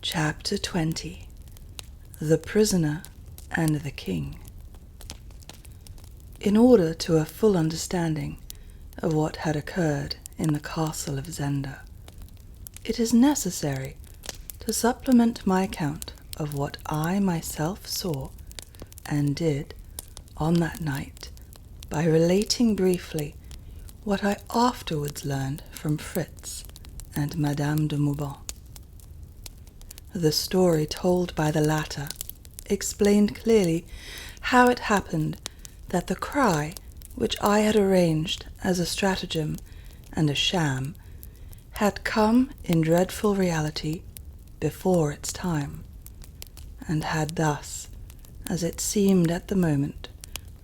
Chapter 20. The Prisoner and the King. In order to a full understanding of what had occurred in the castle of Zenda, it is necessary to supplement my account of what I myself saw and did on that night by relating briefly what I afterwards learned from Fritz and Madame de Mauban. The story told by the latter explained clearly how it happened that the cry, which I had arranged as a stratagem and a sham, had come in dreadful reality before its time, and had thus, as it seemed at the moment,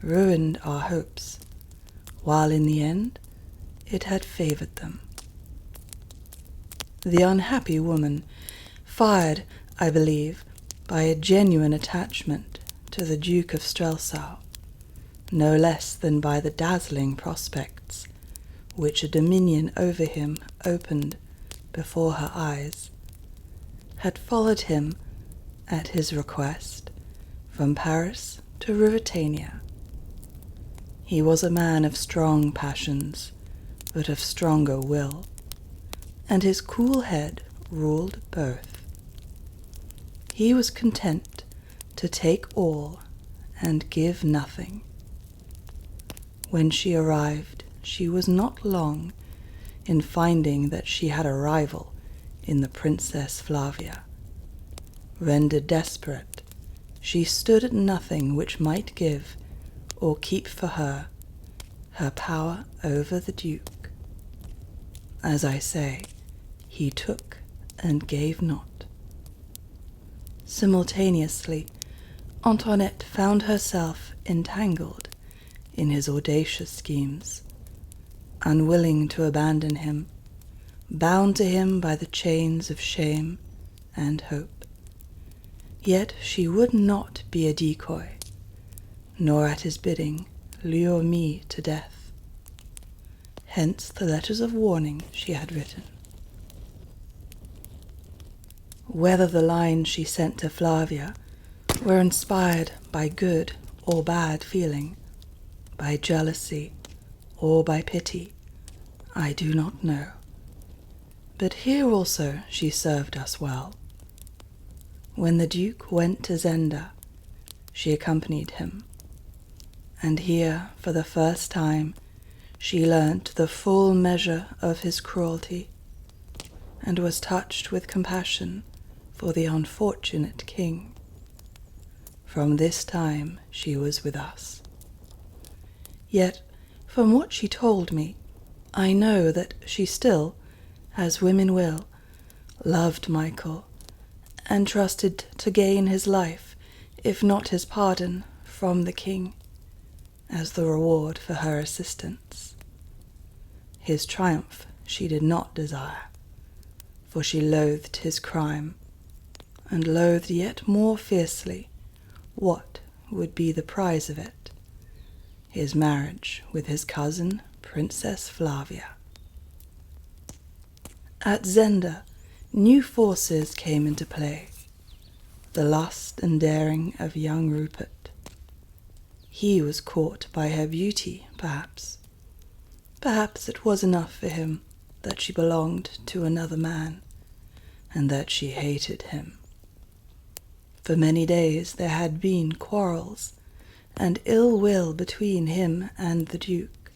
ruined our hopes, while in the end it had favoured them. The unhappy woman, fired, I believe, by a genuine attachment to the Duke of Strelsau, no less than by the dazzling prospects which a dominion over him opened before her eyes, had followed him, at his request, from Paris to Ruritania. He was a man of strong passions, but of stronger will, and his cool head ruled both. He was content to take all and give nothing. When she arrived, she was not long in finding that she had a rival in the Princess Flavia. Rendered desperate, she stood at nothing which might give or keep for her power over the Duke. As I say, he took and gave not. Simultaneously, Antoinette found herself entangled in his audacious schemes, unwilling to abandon him, bound to him by the chains of shame and hope. Yet she would not be a decoy, nor at his bidding lure me to death. Hence the letters of warning she had written. Whether the lines she sent to Flavia were inspired by good or bad feeling, by jealousy or by pity, I do not know. But here also she served us well. When the Duke went to Zenda, she accompanied him, and here for the first time she learnt the full measure of his cruelty, and was touched with compassion for the unfortunate king. From this time she was with us. Yet, from what she told me, I know that she still, as women will, loved Michael, and trusted to gain his life, if not his pardon, from the king, as the reward for her assistance. His triumph she did not desire, for she loathed his crime, and loathed yet more fiercely what would be the prize of it, his marriage with his cousin, Princess Flavia. At Zenda, new forces came into play, the lust and daring of young Rupert. He was caught by her beauty, perhaps. Perhaps it was enough for him that she belonged to another man, and that she hated him. For many days there had been quarrels and ill will between him and the Duke,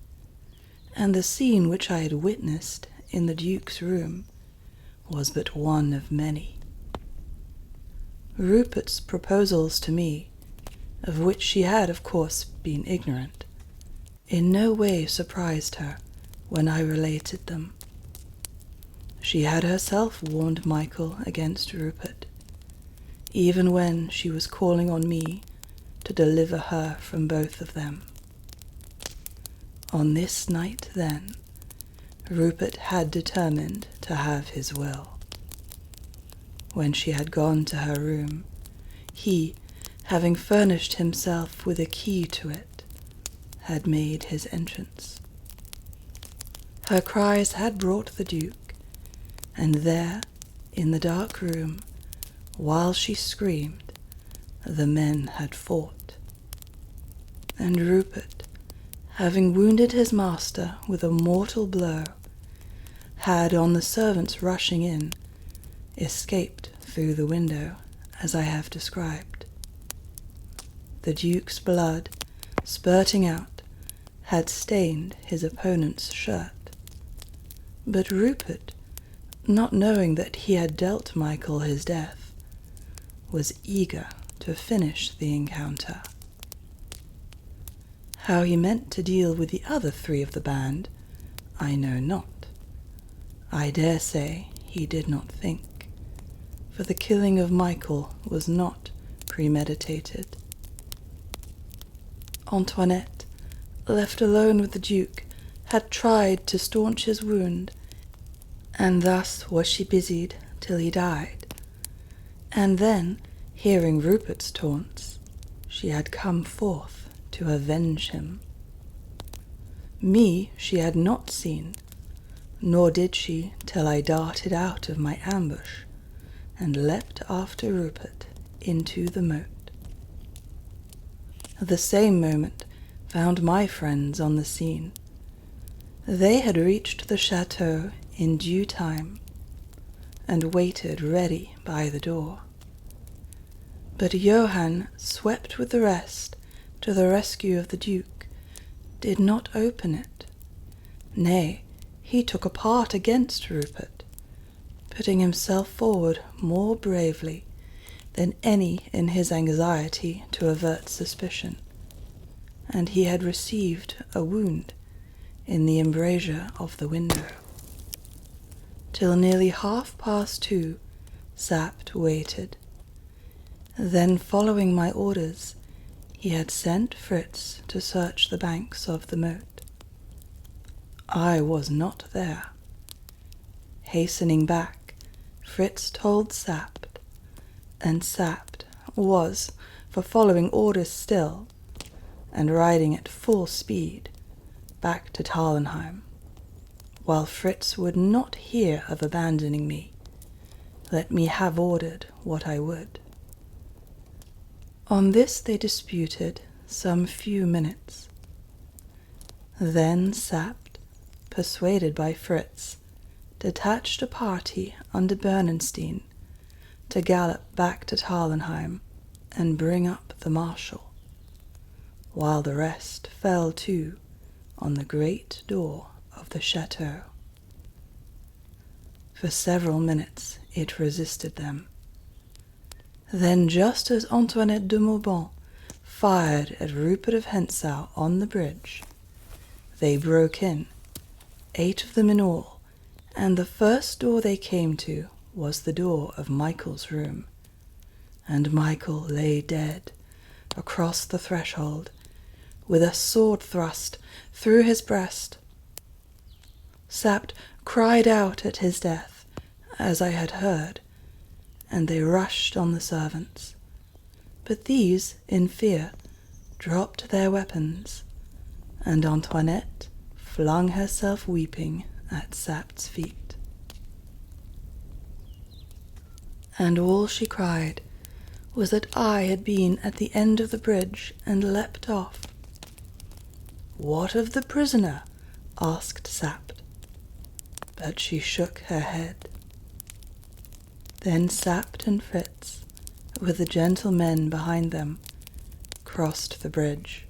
and the scene which I had witnessed in the Duke's room was but one of many. Rupert's proposals to me, of which she had of course been ignorant, in no way surprised her when I related them. She had herself warned Michael against Rupert, even when she was calling on me to deliver her from both of them. On this night, then, Rupert had determined to have his will. When she had gone to her room, he, having furnished himself with a key to it, had made his entrance. Her cries had brought the Duke, and there, in the dark room, While she screamed, the men had fought, and Rupert, having wounded his master with a mortal blow, had, on the servants rushing in, escaped through the window as I have described. The Duke's blood, spurting out, had stained his opponent's shirt, but Rupert, not knowing that he had dealt Michael his death, was eager to finish the encounter. How he meant to deal with the other three of the band, I know not. I dare say he did not think, for the killing of Michael was not premeditated. Antoinette, left alone with the Duke, had tried to staunch his wound, and thus was she busied till he died. And then, hearing Rupert's taunts, she had come forth to avenge him. Me she had not seen, nor did she till I darted out of my ambush and leapt after Rupert into the moat. The same moment found my friends on the scene. They had reached the chateau in due time, and waited ready by the door. But Johann, swept with the rest to the rescue of the Duke, did not open it. Nay, he took a part against Rupert, putting himself forward more bravely than any in his anxiety to avert suspicion, and he had received a wound in the embrasure of the window. Till nearly 2:30, Sapt waited. Then, following my orders, he had sent Fritz to search the banks of the moat. I was not there. Hastening back, Fritz told Sapt, and Sapt was for following orders still, and riding at full speed back to Tarlenheim, while Fritz would not hear of abandoning me, let me have ordered what I would. On this they disputed some few minutes. Then Sapt, persuaded by Fritz, detached a party under Bernenstein to gallop back to Tarlenheim and bring up the marshal, while the rest fell to on the great door of the chateau. For several minutes it resisted them. Then, just as Antoinette de Mauban fired at Rupert of Hentzau on the bridge, they broke in, 8 of them in all, and the first door they came to was the door of Michael's room, and Michael lay dead across the threshold, with a sword thrust through his breast. Sapt cried out at his death, as I had heard, and they rushed on the servants. But these, in fear, dropped their weapons, and Antoinette flung herself weeping at Sapt's feet. And all she cried was that I had been at the end of the bridge and leapt off. "What of the prisoner?" asked Sapt, but she shook her head. Then Sapt and Fritz, with the gentlemen behind them, crossed the bridge,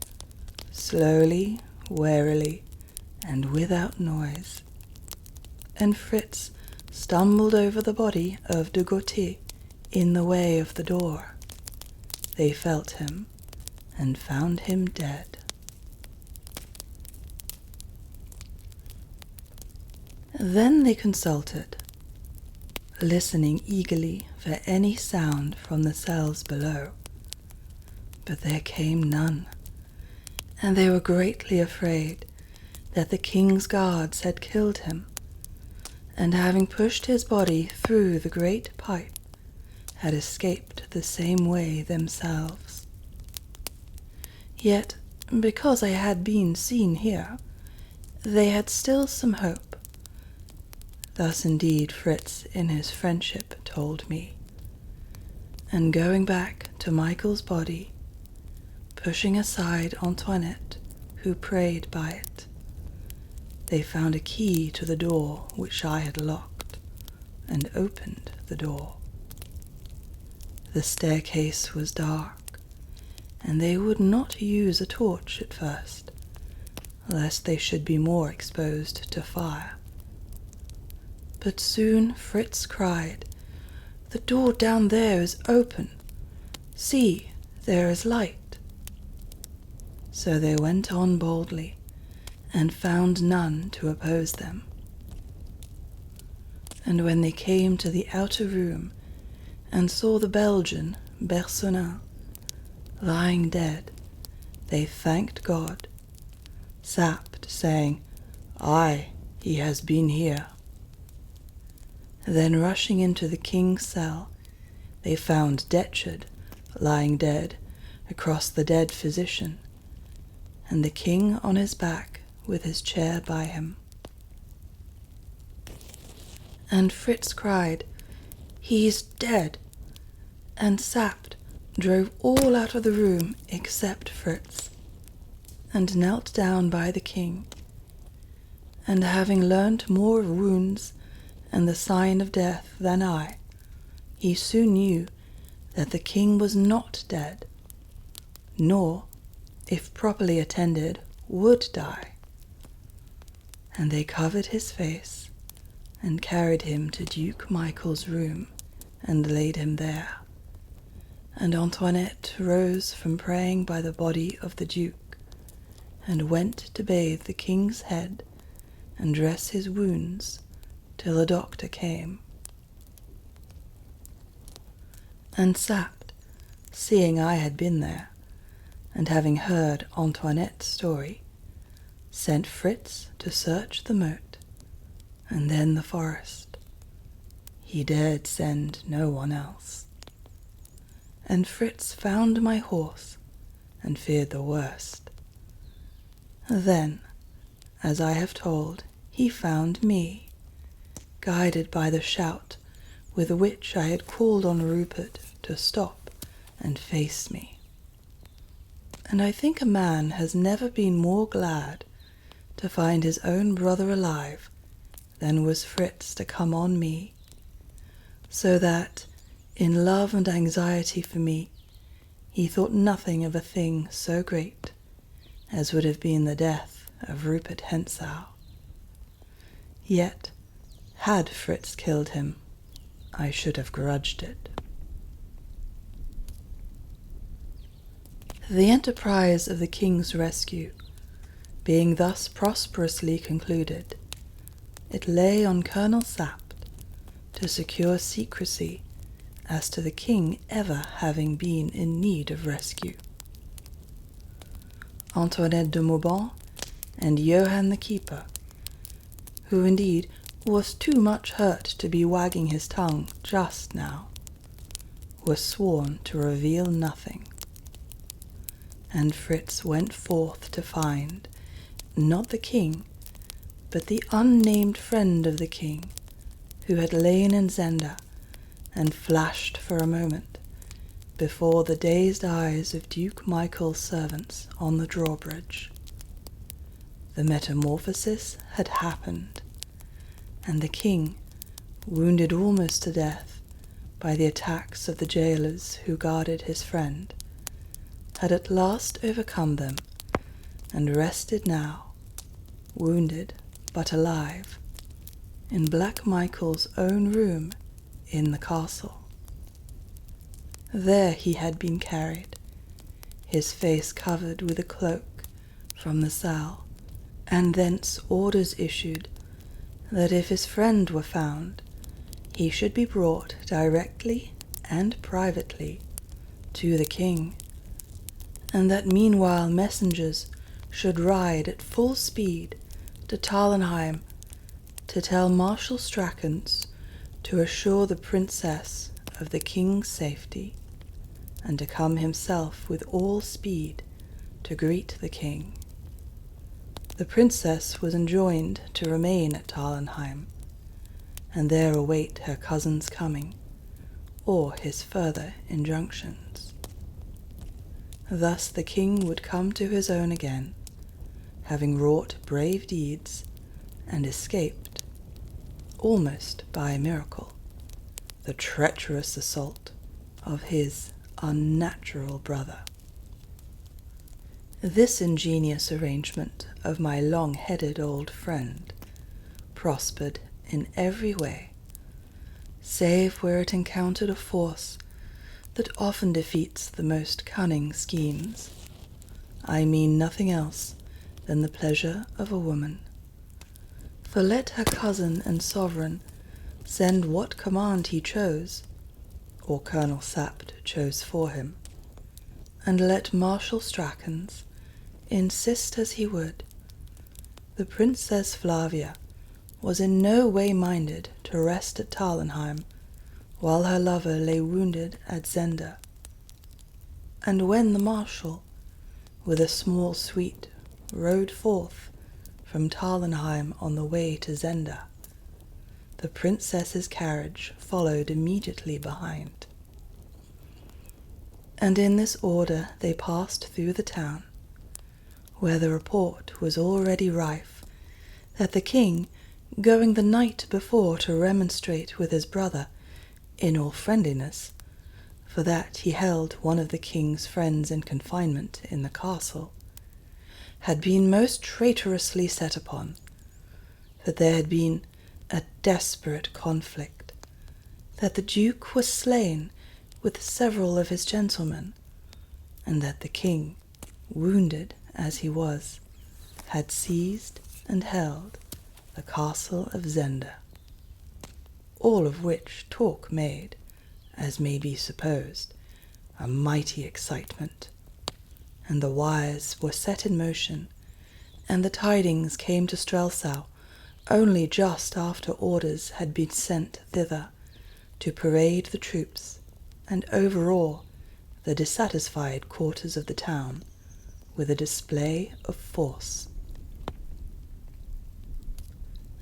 slowly, warily, and without noise, and Fritz stumbled over the body of de Gautier in the way of the door. They felt him, and found him dead. Then they consulted, listening eagerly for any sound from the cells below, but there came none, and they were greatly afraid that the king's guards had killed him, and having pushed his body through the great pipe, had escaped the same way themselves. Yet, because I had been seen here, they had still some hope. Thus indeed Fritz in his friendship told me. and going back to Michael's body, pushing aside Antoinette, who prayed by it, they found a key to the door which I had locked, and opened the door. The staircase was dark, and they would not use a torch at first, lest they should be more exposed to fire. But soon Fritz cried, "The door down there is open. See, there is light." So they went on boldly, and found none to oppose them. And when they came to the outer room, and saw the Belgian, Bersonin, lying dead, they thanked God, Sapt saying, "Aye, he has been here." Then rushing into the king's cell, they found Detchard lying dead across the dead physician, and the king on his back with his chair by him. And Fritz cried, "He is dead," and Sapt drove all out of the room except Fritz, and knelt down by the king, and having learnt more of wounds and the sign of death than I, he soon knew that the king was not dead, nor, if properly attended, would die. And they covered his face, and carried him to Duke Michael's room, and laid him there. And Antoinette rose from praying by the body of the Duke, and went to bathe the king's head, and dress his wounds, till a doctor came. And Sapt, seeing I had been there, and having heard Antoinette's story, sent Fritz to search the moat, and then the forest. He dared send no one else. And Fritz found my horse, and feared the worst. Then, as I have told, he found me, guided by the shout with which I had called on Rupert to stop and face me. And I think a man has never been more glad to find his own brother alive than was Fritz to come on me, so that, in love and anxiety for me, he thought nothing of a thing so great as would have been the death of Rupert Hentzau. Yet, had Fritz killed him, I should have grudged it. The enterprise of the king's rescue being thus prosperously concluded, it lay on Colonel Sapt to secure secrecy as to the king ever having been in need of rescue. Antoinette de Mauban and Johann the keeper, who indeed was too much hurt to be wagging his tongue just now, were sworn to reveal nothing. And Fritz went forth to find, not the king, but the unnamed friend of the king, who had lain in Zenda and flashed for a moment before the dazed eyes of Duke Michael's servants on the drawbridge. The metamorphosis had happened, and the king, wounded almost to death by the attacks of the jailers who guarded his friend, had at last overcome them, and rested now, wounded but alive, in Black Michael's own room in the castle. There he had been carried, his face covered with a cloak, from the cell, and thence orders issued that if his friend were found, he should be brought directly and privately to the king, and that meanwhile messengers should ride at full speed to Tarlenheim to tell Marshal Strackens to assure the princess of the king's safety, and to come himself with all speed to greet the king. The princess was enjoined to remain at Tarlenheim, and there await her cousin's coming, or his further injunctions. Thus the king would come to his own again, having wrought brave deeds and escaped, almost by miracle, the treacherous assault of his unnatural brother. This ingenious arrangement of my long-headed old friend prospered in every way, save where it encountered a force that often defeats the most cunning schemes. I mean nothing else than the pleasure of a woman. For let her cousin and sovereign send what command he chose, or Colonel Sapt chose for him, and let Marshal Strackens insist as he would, the Princess Flavia was in no way minded to rest at Tarlenheim while her lover lay wounded at Zenda. And when the Marshal, with a small suite, rode forth from Tarlenheim on the way to Zenda, the princess's carriage followed immediately behind. And in this order they passed through the town, where the report was already rife that the king, going the night before to remonstrate with his brother, in all friendliness, for that he held one of the king's friends in confinement in the castle, had been most traitorously set upon, that there had been a desperate conflict, that the duke was slain with several of his gentlemen, and that the king, wounded as he was, had seized and held the castle of Zenda. All of which talk made, as may be supposed, a mighty excitement, and the wires were set in motion, and the tidings came to Strelsau only just after orders had been sent thither to parade the troops and overawe the dissatisfied quarters of the town with a display of force.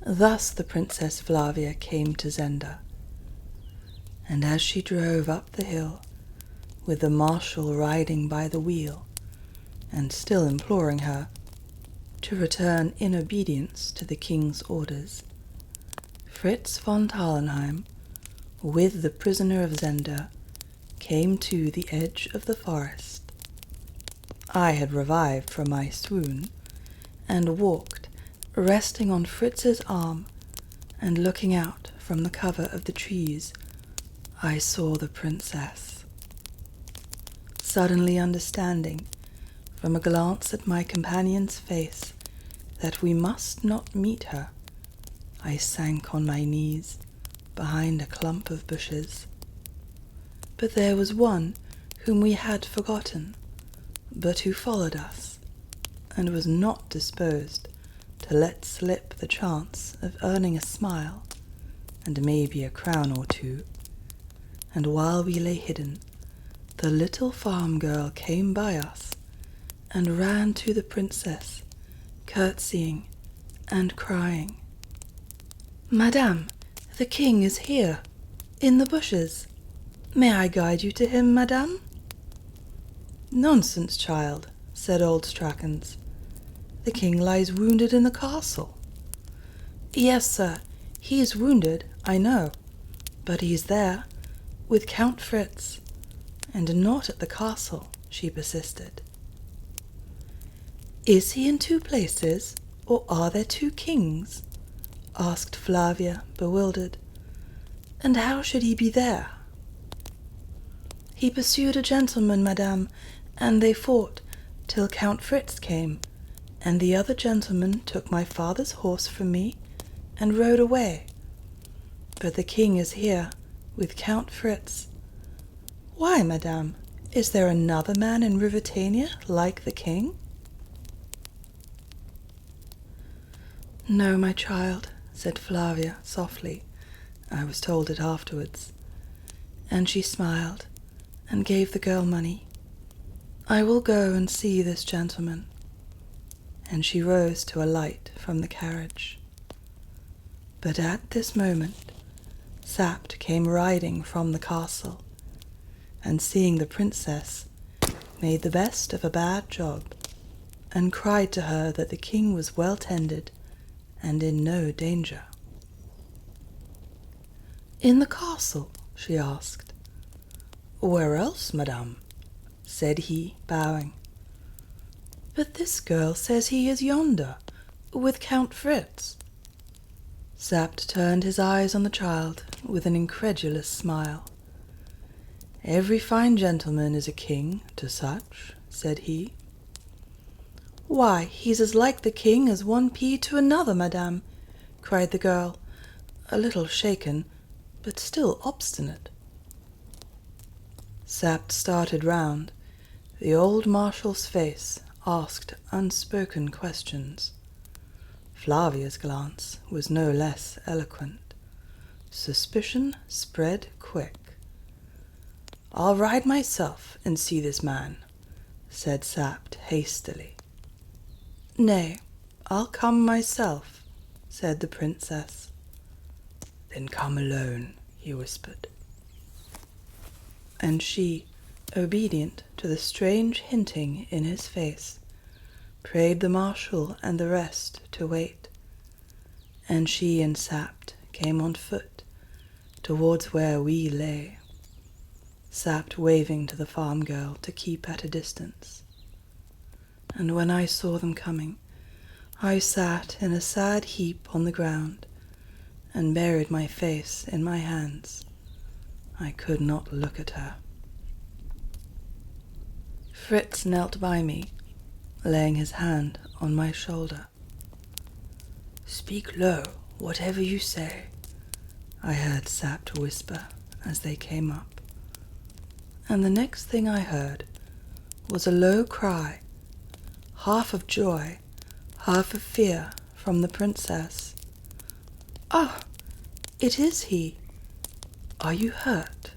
Thus the Princess Flavia came to Zenda, and as she drove up the hill, with the marshal riding by the wheel, and still imploring her to return in obedience to the king's orders, Fritz von Tarlenheim, with the prisoner of Zenda, came to the edge of the forest. I had revived from my swoon, and walked, resting on Fritz's arm, and looking out from the cover of the trees. I saw the princess. Suddenly understanding, from a glance at my companion's face, that we must not meet her, I sank on my knees behind a clump of bushes. But there was one whom we had forgotten, but who followed us, and was not disposed to let slip the chance of earning a smile, and maybe a crown or two. And while we lay hidden, the little farm girl came by us, and ran to the princess, curtsying and crying, "Madame, the king is here, in the bushes. May I guide you to him, madame?" "Nonsense, child," said old Strackens. "The king lies wounded in the castle." "Yes, sir, he is wounded, I know, but he's there, with Count Fritz, and not at the castle," she persisted. "Is he in two places, or are there two kings?" asked Flavia, bewildered. "And how should he be there?" "He pursued a gentleman, madame, and they fought till Count Fritz came, and the other gentleman took my father's horse from me and rode away. But the king is here with Count Fritz." "Why, madame, is there another man in Ruritania like the king?" "No, my child," said Flavia softly. I was told it afterwards. And she smiled and gave the girl money. "I will go and see this gentleman." And she rose to alight from the carriage. But at this moment Sapt came riding from the castle, and seeing the princess, made the best of a bad job, and cried to her that the king was well tended and in no danger. "In the castle?" she asked. "Where else, madame?" said he, bowing. "But this girl says he is yonder, with Count Fritz." Sapt turned his eyes on the child with an incredulous smile. "Every fine gentleman is a king to such," said he. "Why, he's as like the king as one pea to another, madame," cried the girl, a little shaken, but still obstinate. Sapt started round. The old marshal's face asked unspoken questions. Flavia's glance was no less eloquent. Suspicion spread quick. "I'll ride myself and see this man," said Sapt hastily. "Nay, I'll come myself," said the princess. "Then come alone," he whispered. And she, obedient to the strange hinting in his face, prayed the marshal and the rest to wait, and she and Sapt came on foot towards where we lay, Sapt waving to the farm girl to keep at a distance. And when I saw them coming, I sat in a sad heap on the ground and buried my face in my hands. I could not look at her. Fritz knelt by me, laying his hand on my shoulder. "Speak low, whatever you say," I heard Sapt whisper as they came up. And the next thing I heard was a low cry, half of joy, half of fear, from the princess. "Ah, it is he! Are you hurt?"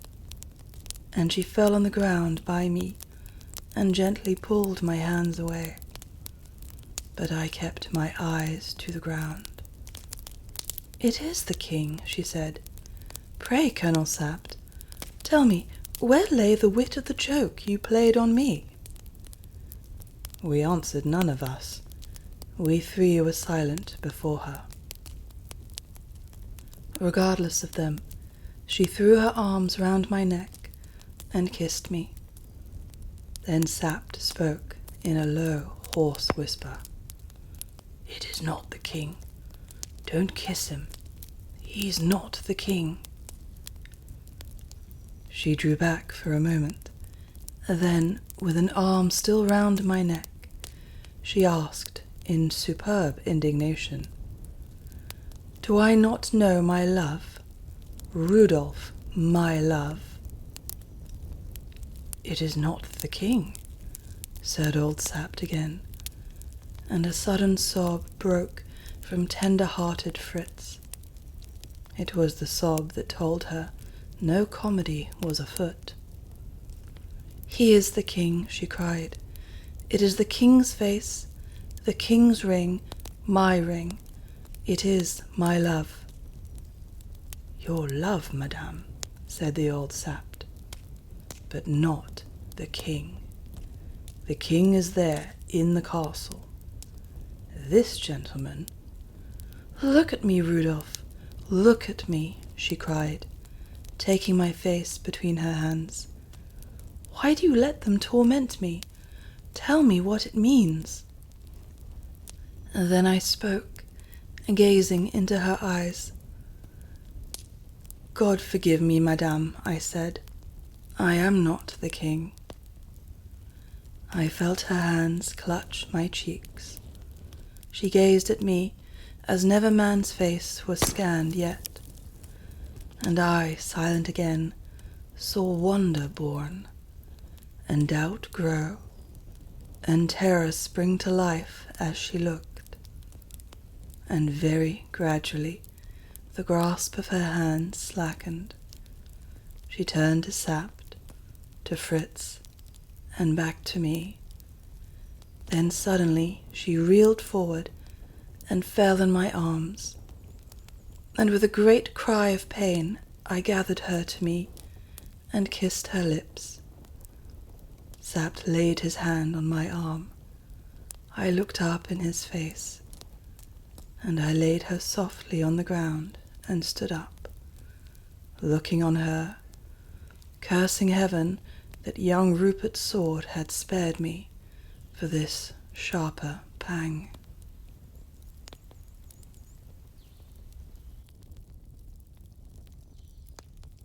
And she fell on the ground by me and gently pulled my hands away. But I kept my eyes to the ground. "It is the king," she said. "Pray, Colonel Sapt, tell me, where lay the wit of the joke you played on me?" We answered none of us. We three were silent before her. Regardless of them, she threw her arms round my neck and kissed me. Then Sapt spoke in a low, hoarse whisper. "It is not the king. Don't kiss him. He's not the king." She drew back for a moment. Then, with an arm still round my neck, she asked in superb indignation, "Do I not know my love? Rudolph, my love?" "It is not the king," said old Sapt again, and a sudden sob broke from tender-hearted Fritz. It was the sob that told her no comedy was afoot. "He is the king," she cried. "It is the king's face, the king's ring, my ring. It is my love." "Your love, madame," said the old Sapt, "but not the king. The king is there in the castle. This gentleman—" "Look at me, Rudolph, look at me," she cried, taking my face between her hands. "Why do you let them torment me? Tell me what it means." Then I spoke, gazing into her eyes. "God forgive me, madame," I said. "I am not the king." I felt her hands clutch my cheeks. She gazed at me as never man's face was scanned yet, and I, silent again, saw wonder born, and doubt grow, and terror spring to life as she looked. And very gradually the grasp of her hand slackened. She turned to Sapt, to Fritz, and back to me. Then suddenly she reeled forward and fell in my arms, and with a great cry of pain I gathered her to me and kissed her lips. Sapt laid his hand on my arm. I looked up in his face, and I laid her softly on the ground and stood up, looking on her, cursing heaven that young Rupert's sword had spared me for this sharper pang.